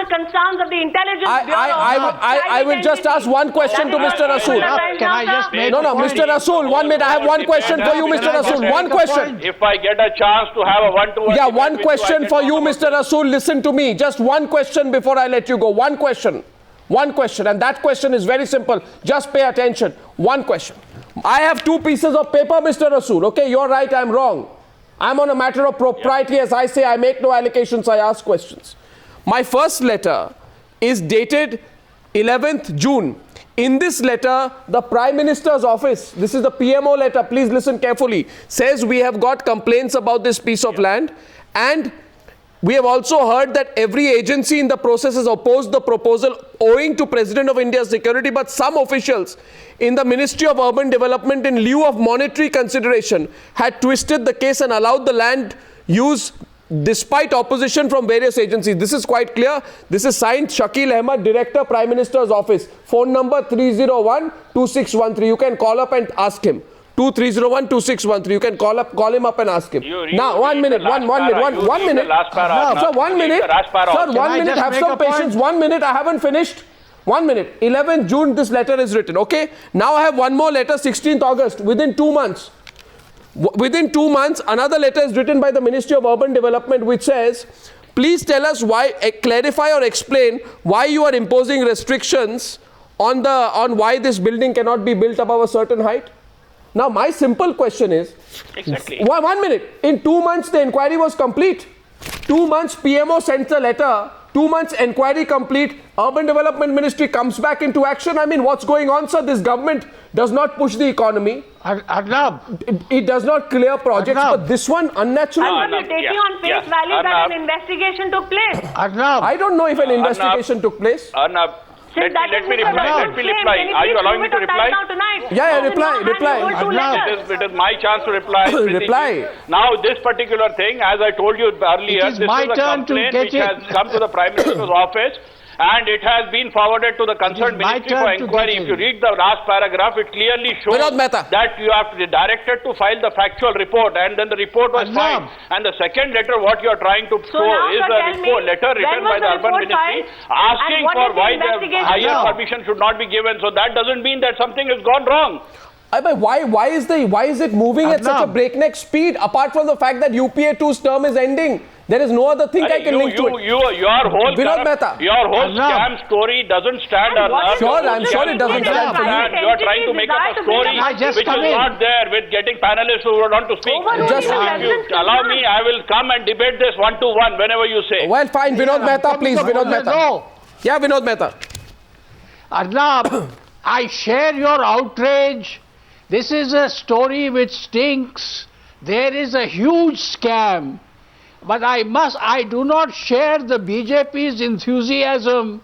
the concerns of the intelligence bureau. I will just ask one question to Mr. Rasool. Can I just make No, Mr. Rasool, 1 minute. I have one question for you, Mr. Rasool. One question. If I get a chance to have a one-to-one... Yeah, one question for you, Mr. Rasool. Listen to me. Just one question before I let you go. One question. One question. And that question is very simple. Just pay attention. One question. I have two pieces of paper, Mr. Rasool. Okay, you're right, I'm wrong. I'm on a matter of propriety. As I say, I make no allocations, I ask questions. My first letter is dated 11th June. In this letter, the Prime Minister's office, this is the PMO letter, please listen carefully, says we have got complaints about this piece of land, and we have also heard that every agency in the process has opposed the proposal owing to President of India's security, but some officials in the Ministry of Urban Development, in lieu of monetary consideration, had twisted the case and allowed the land use despite opposition from various agencies. This is quite clear. This is signed Shakil Ahmed, Director, Prime Minister's Office. Phone number 301-2613. You can call up and ask him. 2301-2613. You can call him up and ask him. Now, 1 minute. Sir, 1 minute. Sir, 1 minute. Sir, 1 minute. Have some patience. 1 minute. I haven't finished. 1 minute. 11th June, this letter is written. Okay. Now I have one more letter, 16th August. Within 2 months. Within 2 months, another letter is written by the Ministry of Urban Development, which says, please tell us why, clarify or explain why you are imposing restrictions on why this building cannot be built above a certain height. Now, my simple question is, exactly. 1 minute, in 2 months the inquiry was complete. 2 months PMO sends a letter, 2 months inquiry complete, Urban Development Ministry comes back into action. I mean, what's going on, sir? This government does not push the economy. Arnab. It does not clear projects, Arnab. but this one unnatural. You're taking on face value that an investigation took place. Arnab. I don't know if an investigation took place. Arnab. Let me reply. Are you allowing me to reply? Yeah, reply. It is my chance to reply. Reply. Now, this particular thing, as I told you earlier, this is a complaint which has come to the Prime Minister's office, and it has been forwarded to the concerned ministry for inquiry. If you read the last paragraph, it clearly shows that you have to be directed to file the factual report, and then the report was filed. And the second letter, what you are trying to show is a letter written by the Urban Ministry asking for why the higher permission should not be given. So that doesn't mean that something has gone wrong. Why is it moving at such a breakneck speed, apart from the fact that UPA 2's term is ending? There is no other thing I can link to it. Your whole scam story doesn't stand alone. I'm sure it doesn't stand for you. You are trying to make up a story which is not there, with getting panelists who want to speak. Just allow me, I will come and debate this one-to-one whenever you say. Well, fine. Vinod Mehta, please. Vinod Mehta. Yeah, Vinod Mehta. Arnab, I share your outrage. This is a story which stinks. There is a huge scam. But I do not share the BJP's enthusiasm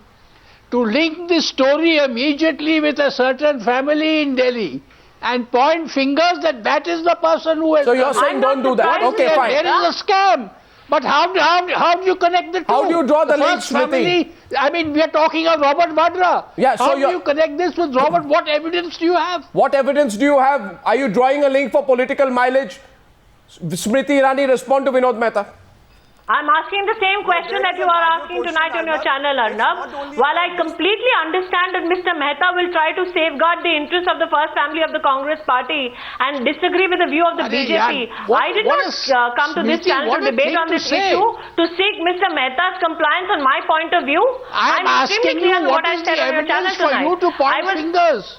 to link this story immediately with a certain family in Delhi and point fingers that is the person who has... So you're saying don't do that. Okay, fine. There is a scam. But how do you connect the two? How do you draw the link, Smriti? I mean, we are talking of Robert Vadra. Yeah, so how do you connect this with Robert? What evidence do you have? What evidence do you have? Are you drawing a link for political mileage? Smriti Irani, respond to Vinod Mehta. I'm asking the same question that you are asking tonight on your channel, Arnab. While I completely understand that Mr. Mehta will try to safeguard the interests of the first family of the Congress party and disagree with the view of the BJP, I did not come to this channel to debate on this issue to seek Mr. Mehta's compliance on my point of view. I'm asking you what is the evidence for you to point fingers?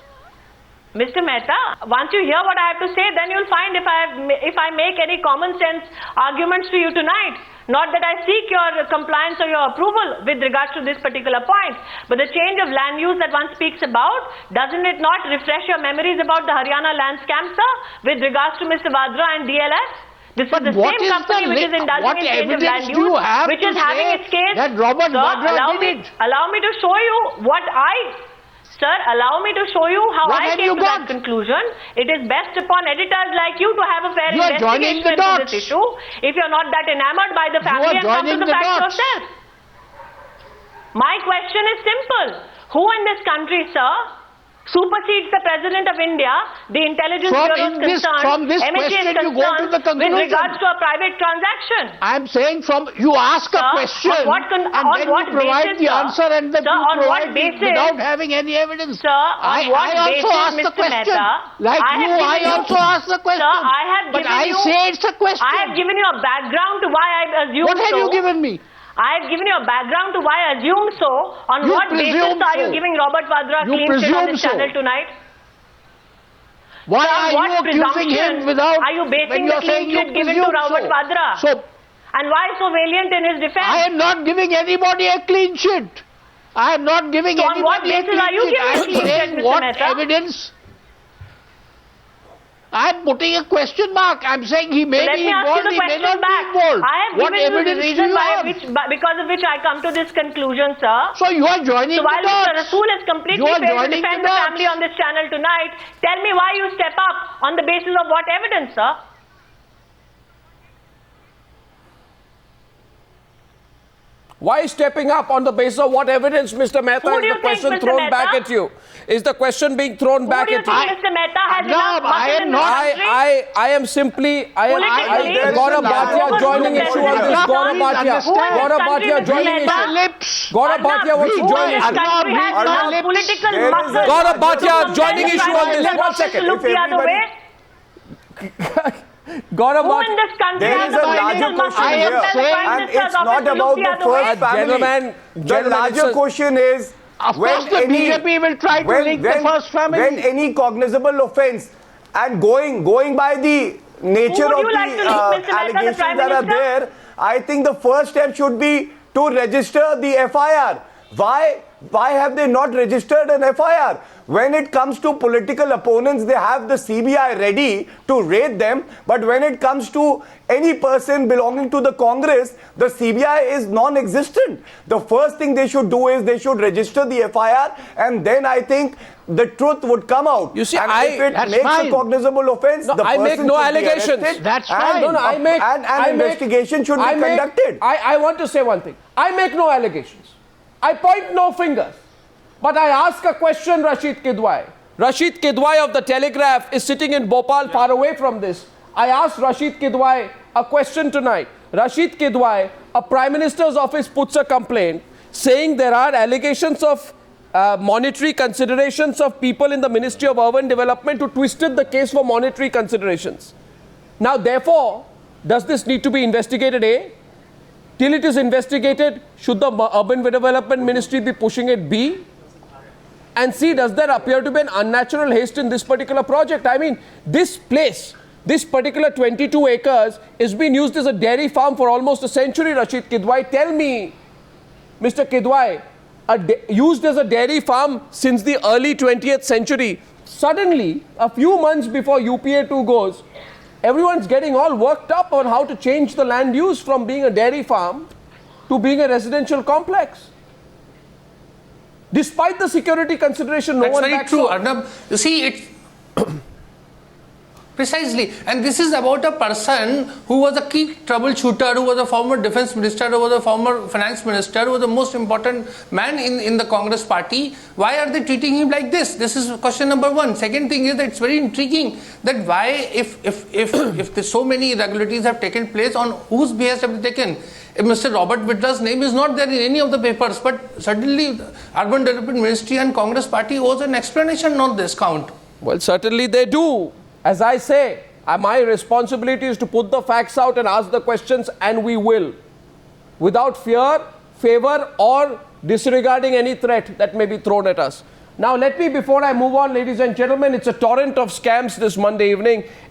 Mr. Mehta, once you hear what I have to say, then you'll find if I make any common sense arguments to you tonight. Not that I seek your compliance or your approval with regards to this particular point, but the change of land use that one speaks about, doesn't it not refresh your memories about the Haryana land scam, sir, with regards to Mr. Vadra and DLF? This is the same company which is indulging in change of land use, which is having its case. That Robert Vadra did it. Allow me to show you what Sir, allow me to show you how I came to that conclusion. It is best upon editors like you to have a fair investigation into this issue. If you're not that enamored by the family, and come to the facts yourself. My question is simple. Who in this country, sir, supersedes the President of India, the intelligence bureau is concerned, from this MHA question is you go to the concerned with conclusion. regards to a private transaction. I'm saying you ask a question and then you provide the answer and then you provide it without having any evidence. Sir, on what I also basis, asked the Mr. question. Mehta, Like you, I also asked the question. Sir, I have but given I say it's a question. I have given you a background to why I assume What have you given me? I have given you a background to why I assume so. On what basis are you giving Robert Vadra a clean sheet on this channel tonight? Why are you accusing him without, are you basing the clean sheet given to Robert Vadra? And why so valiant in his defense? I am not giving anybody a clean sheet. I am not giving anybody a clean sheet. On what basis are you giving a clean sheet, Mr. What Mehta? evidence? I am putting a question mark. I am saying he may be involved, he may not be involved. I have what given you the evidence reason do you have? because of which I come to this conclusion, sir. So you are joining so while the dots. Mr. Rasool has completely failed to defend the family on this channel tonight, tell me why you step up on the basis of what evidence, sir? Why stepping up on the basis of what evidence, Mr. Mehta? Who do you Is the question think, Mr. thrown Mehta? back at you? Is the question being thrown back at you? Who do you think, Mr. Mehta, has enough muscle in the country? I am simply... Politically, Gaurav Bhatia joining issue on this. Gaurav Bhatia joining issue. Gaurav Bhatia wants to join issue. Gaurav Bhatia joining issue on this. 1 second. Look the other way. Gaurav Who in this country there has is a larger question here, and it's not about the first family. The larger question is, of course, the BJP will try to link the first family. When any cognizable offence, and going by the nature of the allegations that are there, I think the first step should be to register the FIR. Why have they not registered an FIR? When it comes to political opponents, they have the CBI ready to raid them. But when it comes to any person belonging to the Congress, the CBI is non-existent. The first thing they should do is they should register the FIR, and then I think the truth would come out. You see, and if it makes a cognizable offence, the person I make no allegations. That's fine. An investigation should be conducted. I want to say one thing. I make no allegations. I point no fingers. But I ask a question, Rasheed Kidwai. Rasheed Kidwai of the Telegraph is sitting in Bhopal, far away from this. I asked Rasheed Kidwai a question tonight. Rasheed Kidwai, a Prime Minister's office puts a complaint saying there are allegations of monetary considerations of people in the Ministry of Urban Development who twisted the case for monetary considerations. Now, therefore, does this need to be investigated, A? Till it is investigated, should the Urban Development Ministry be pushing it, B? And see, does there appear to be an unnatural haste in this particular project? I mean, this place, this particular 22 acres is being used as a dairy farm for almost a century, Rasheed Kidwai. Tell me, Mr. Kidwai, used as a dairy farm since the early 20th century. Suddenly, a few months before UPA 2 goes, everyone's getting all worked up on how to change the land use from being a dairy farm to being a residential complex. Despite the security consideration, no one backs off. That's very true, Arnab. You see, it's precisely, and this is about a person who was a key troubleshooter, who was a former defense minister, who was a former finance minister, who was the most important man in the Congress party. Why are they treating him like this? This is question number one. Second thing is that it's very intriguing that why, if so many irregularities have taken place, on whose behest have they taken? If Mr. Robert Vadra's name is not there in any of the papers, but certainly the Urban Development Ministry and Congress party owes an explanation on this count. Well, certainly they do. As I say, my responsibility is to put the facts out and ask the questions, and we will. Without fear, favor, or disregarding any threat that may be thrown at us. Now, let me, before I move on, ladies and gentlemen, it's a torrent of scams this Monday evening.